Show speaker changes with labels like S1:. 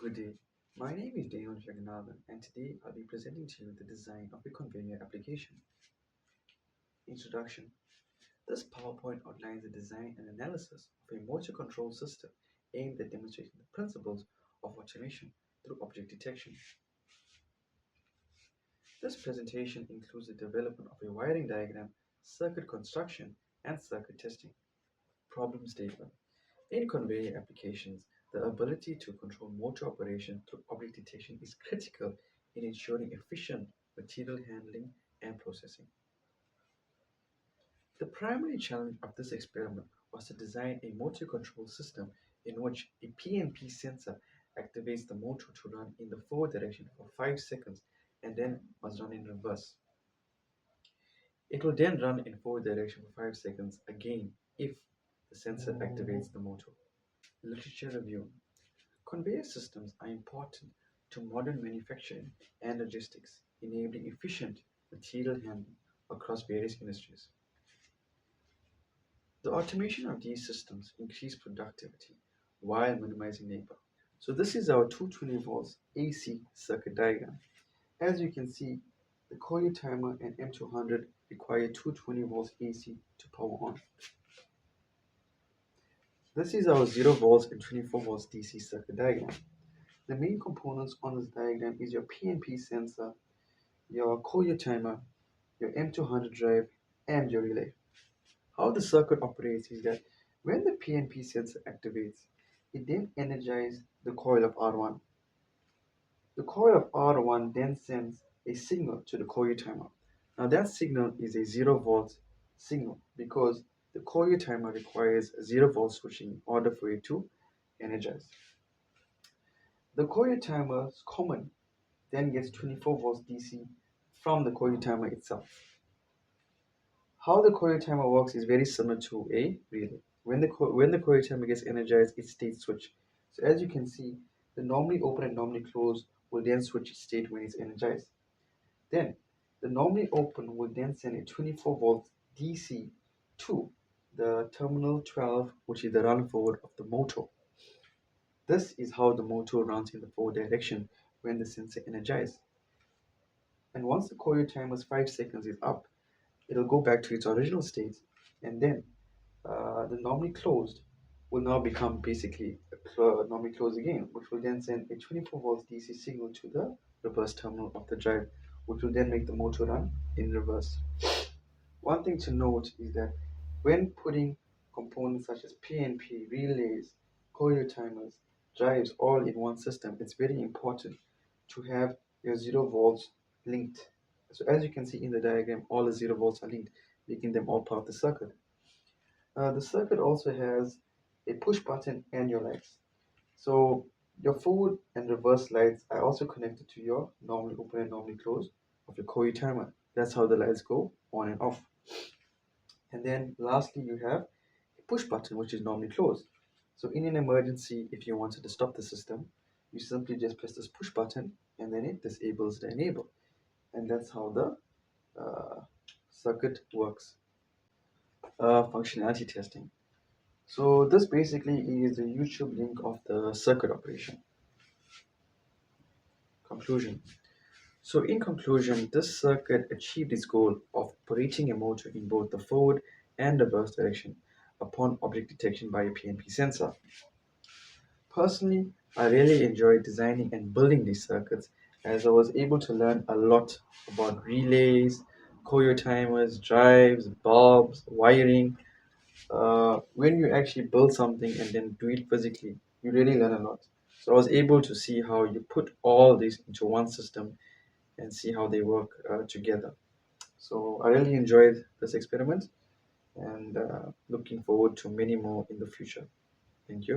S1: Good day. My name is Daniel Jaganathan, and today I'll be presenting to you the design of a conveyor application. Introduction. This PowerPoint outlines the design and analysis of a motor control system aimed at demonstrating the principles of automation through object detection. This presentation includes the development of a wiring diagram, circuit construction, and circuit testing. Problem statement. In conveyor applications, the ability to control motor operation through object detection is critical in ensuring efficient material handling and processing. The primary challenge of this experiment was to design a motor control system in which a PNP sensor activates the motor to run in the forward direction for 5 seconds and then must run in reverse. It will then run in forward direction for 5 seconds again if the sensor activates the motor. Literature review. Conveyor systems are important to modern manufacturing and logistics, enabling efficient material handling across various industries. The automation of these systems increase productivity while minimizing labor. So this is our 220 volts AC circuit diagram. As you can see, the coil timer and M200 require 220 volts AC to power on. This is our 0 volts and 24 volts DC circuit diagram. The main components on this diagram is your PNP sensor, your coil timer, your M200 drive, and your relay. How the circuit operates is that when the PNP sensor activates, it then energizes the coil of R1. The coil of R1 then sends a signal to the coil timer. Now that signal is a 0 volt signal because the coil timer requires 0 volt switching in order for it to energize. The coil timer's common then gets 24 volts DC from the coil timer itself. How the coil timer works is very similar to a relay. When the coil timer gets energized, it state switch. So as you can see, the normally open and normally closed will then switch its state when it's energized. Then the normally open will then send a 24 volt DC to the terminal 12, which is the run forward of the motor. This is how the motor runs in the forward direction when the sensor energizes. And once the coil timer's 5 seconds is up, it'll go back to its original state, and then the normally closed will now become basically normally closed again, which will then send a 24 volts DC signal to the reverse terminal of the drive, which will then make the motor run in reverse. One thing to note is that when putting components such as PNP, relays, coil timers, drives all in one system, it's very important to have your 0 volts linked. So as you can see in the diagram, all the 0 volts are linked, making them all part of the circuit. The circuit also has a push button and your lights. So your forward and reverse lights are also connected to your normally open and normally closed of your coil timer. That's how the lights go on and off. And then lastly, you have a push button, which is normally closed. So in an emergency, if you wanted to stop the system, you simply just press this push button and then it disables the enable. And that's how the circuit works. Functionality testing. So this basically is the YouTube link of the circuit operation. Conclusion. So in conclusion, this circuit achieved its goal of operating a motor in both the forward and reverse direction upon object detection by a PNP sensor. Personally, I really enjoyed designing and building these circuits as I was able to learn a lot about relays, coil timers, drives, bulbs, wiring. When you actually build something and then do it physically, you really learn a lot. So I was able to see how you put all this into one system and see how they work together. So I really enjoyed this experiment and looking forward to many more in the future. Thank you.